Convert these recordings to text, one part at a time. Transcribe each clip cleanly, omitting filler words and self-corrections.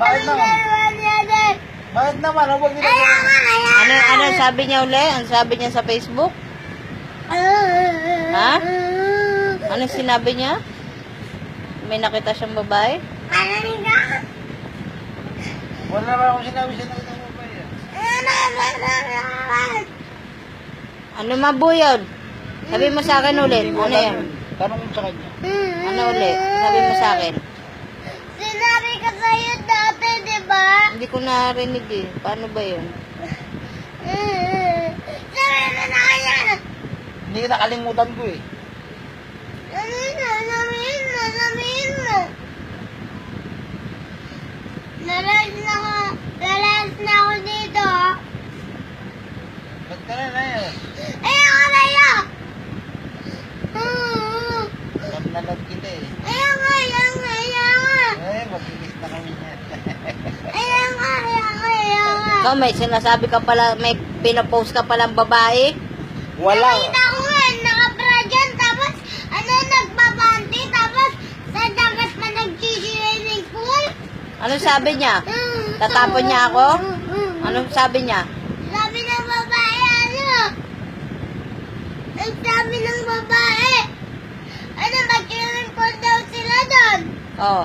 Bakit naman? Bakit naman? Huwag nila Ano sabi niya uli? Ano sabi niya sa Facebook? Ha? Ano sinabi niya? May nakita siyang babae? Wala naman akong sinabi siya ng babae. Ano mabuyod? Sabi mo sa akin ulit. Ano yan? Tanong mo sa kanya. Ano ulit? Sabi mo sa akin. Sinabi ko sa'yo dati, di ba? Hindi ko narinig eh. Paano ba yun? Sabi mo na kaya. Hindi kita kalimutan ko eh. Sabihin mo. Lalas na ako dito. Ba't ka na yan? Ayoko na yun. Pagnalag kita eh. Ayoko. Eh, mag-ilis na kami niya. Ayoko. Ikaw may sinasabi ka pala, may pinapost ka palang babae? Wala. Nakita ko nga, nakabra dyan, tapos, nagbabanti, tapos, sa dagat pa nag-swimming pool. Ano sabi niya? Tatapon niya ako? Anong sabi niya? Sabi ng babae, Sabi ng babae, mag-swimming pool daw sila doon. Oh.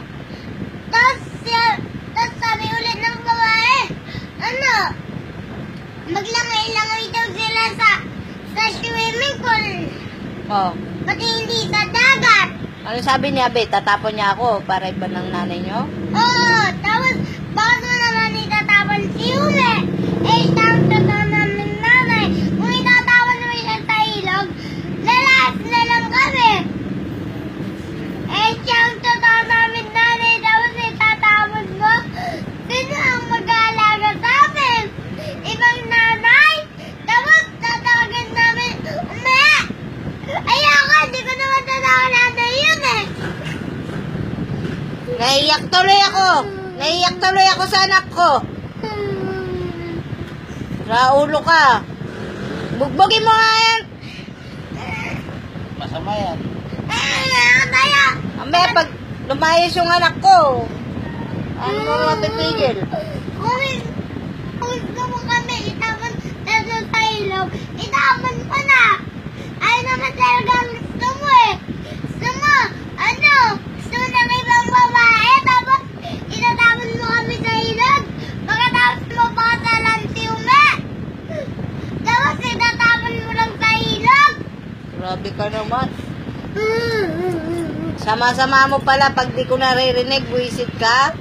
Tapos sabi ulit ng babae, maglangay-langay daw sila sa swimming pool. Oh. Pati hindi sa dagat. Ano sabi niya, be? Tatapon niya ako para iba ng nanay niyo? Oo, tapos bakit mo naman itatapon si Ume? Siyang totoo namin nanay. Kung itatapon mo siya sa ilog, lalas na lang kami. Siyang totoo namin nanay, tapos itatapon mo, sino ang mag-aalaga sa amin? Ibang nanay? Tapos tatawagan namin, Ume! Ayoko, hindi ko naman tatawagan nanay yun eh. Naiyak tuloy ako sa anak ko. Raulo ka. Bugbugin mo nga yan. Masama yan. Tayo! Ambe, pag lumayas yung anak ko, ano mo mapipigil? Kung gusto mo kami itapon dito sa ilog, itapon mo na! Ay naman talaga ang gusto mo eh! Gusto mo ng ibang babae, tapos itatapon mo kami sa ilog, pagkatapos mo pakasalan si Ume! Tapos itatapon mo lang sa ilog! Grabe ka naman. Sama-sama mo pala pag di ko naririnig, buwisit ka.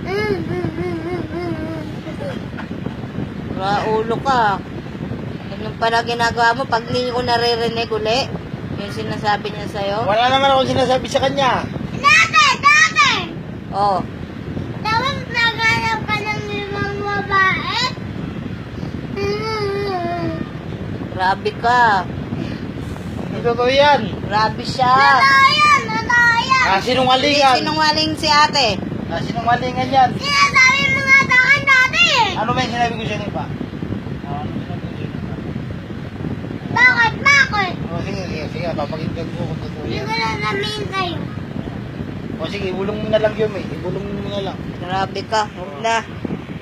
Raulo ka. Ganun pala ginagawa mo pag di ko naririnig uli. Yung sinasabi niya sa'yo. Wala naman akong sinasabi sa kanya. Dati! Oh. Tapos naghanap ka ng ibang babae? Grabe ka. Hindi totoo yan. Grabe siya. Totoo yan! Sinungalingan. Sinungaling si ate. Sinungalingan yan. Sinasabi mo nga sa akin dati eh! Ano ba yung sinabi ko siya nipa? Ano sinabi ko siya nipa? Bakit? Sige, papakinggan ko kung totoo Hindi yan. ko lang sabihin sa'yo. Sige, ibulong mo na lang yun eh. Ibulong mo na lang. Grabe ka. Huwag na.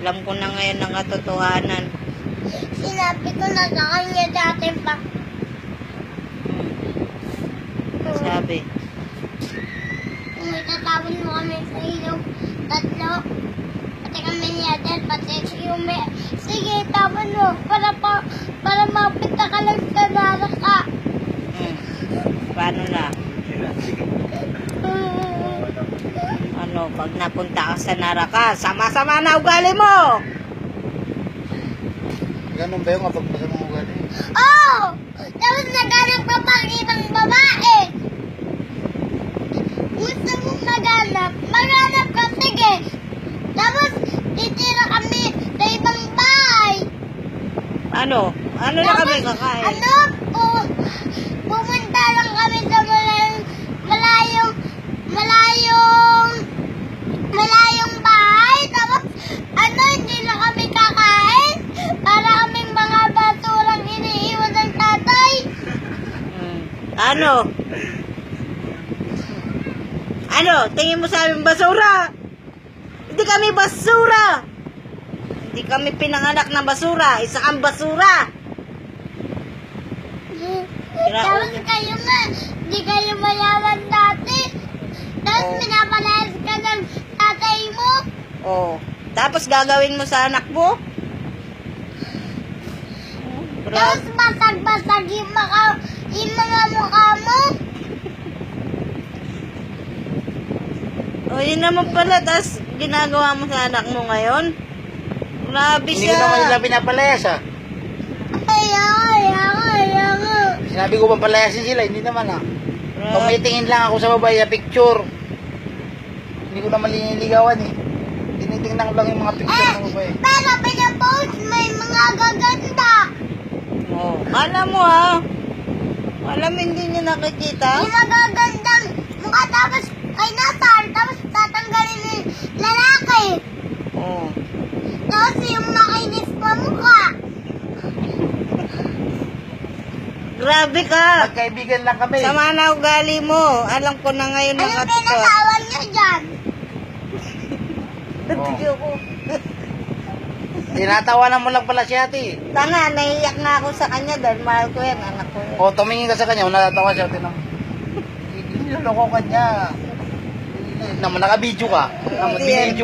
Alam ko na ngayon ang katotohanan. Sinabi ko na sa kanya dati pa. Sabi. Kung itatapon mo kami sa ilog, tatlo. Pati kami ni Adel, pati si Yume. Sige, tapon mo. Para mapita ka lang sa naraka. Paano na? Ano, pag napunta ka sa Naraka, sama-sama na ugali mo! Ganun ba yung kapag masamang ugali? Oh! Tapos naghanap ka pang ibang babae. Gusto mong maghanap ka, sige. Tapos, titira kami sa ibang bahay. Ano? Ano na kami kakain? Pumunta lang kami sa malayong bahay. Tapos, hindi na kami kakain. Para kaming mga basurang iniiwan ng tatay. Ano? Ano? Tingin mo sa aming basura? Hindi hindi kami basura. Hindi kami pinanganak na basura. Isa kang basura. Tapos kayo nga, hindi kayo mayaman dati. Tapos Oh. pinapalayas ka ng tatay mo. Oh. Tapos gagawin mo sa anak mo? Tapos basag-basag yung mga mukha mo. O, yun naman pala. Tapos ginagawa mo sa anak mo ngayon? Grabe Hindi ko naman siya. nila pinapalayas ah. Ayoko. Sinabi ko bang palayasin sila, hindi naman ah. Grabe. Tumitingin lang ako sa babae na picture. Hindi ko naman liniligawan eh. Tinitingnan ko lang yung mga picture ng babae. Pero pinapost may mga gaganda. Oh. Alam mo ha. Alam mo hindi niya nakikita? Yung magagandang mukha tapos kay Natal. Tapos tatanggalin yung lalaki. Oh. Tapos yung makinis pa mukha. Grabe ka. Magkaibigan lang kami. Sama na ugali mo. Alam ko na ngayon Anong nakatuwa. pinatawan niyo dyan? Natiyo ko. Tinatawanan mo lang pala si ate. Tanga, naiiyak na ako sa kanya dahil mahal ko yan, anak ko yan. O, tumingin ka sa kanya, natatawa siya. Niloloko ka niya. Naman, naka-video ka. Hindi yan. Binidyo